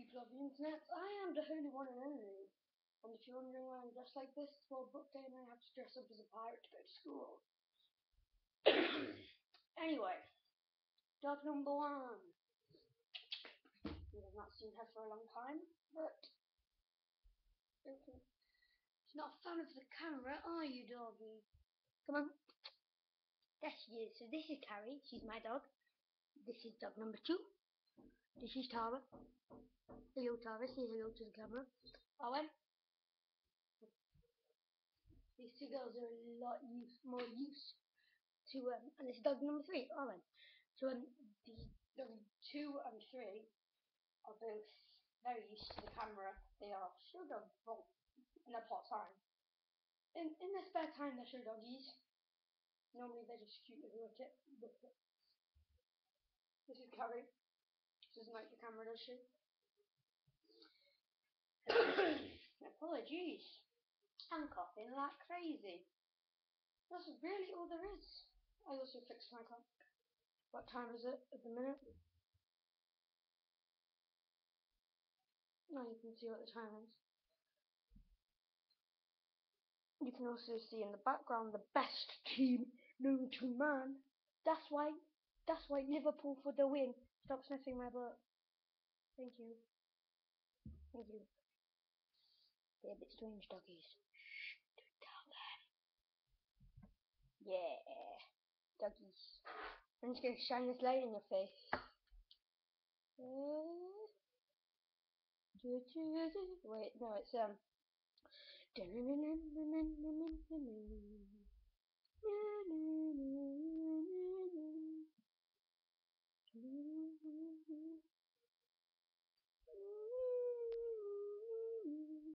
people of the internet. I am the holy one and only. And if you're wondering why I'm dressed like this, it's World Book Day and I have to dress up as a pirate to go to school. Anyway, dog number 1. You have not seen her for a long time, but okay. She's not a fan of the camera, are you, doggy? Come on. There she is. So this is Carrie. She's my dog. This is dog number 2. This is Tara. Hello, Tara. Say hello to the camera. Owen. These 2 girls are a lot more used to and this is dog number 3, Owen. So these dog 2 and 3 are both very used to the camera. They are show dogs both in their part time. In their spare time, they're show doggies. Normally they're just cute little whippets. This is Carrie. She doesn't like the camera, does she? Apologies. I'm coughing like crazy. That's really all there is. I also fixed my clock. What time is it at the minute? Now you can see what the time is. You can also see in the background the best team known to man. That's why Liverpool for the win. Stop sniffing my butt. Thank you. Thank you. They're a bit strange doggies. Shh, don't tell them. Yeah, doggies. I'm just going to shine this light in your face. Wait, no, it's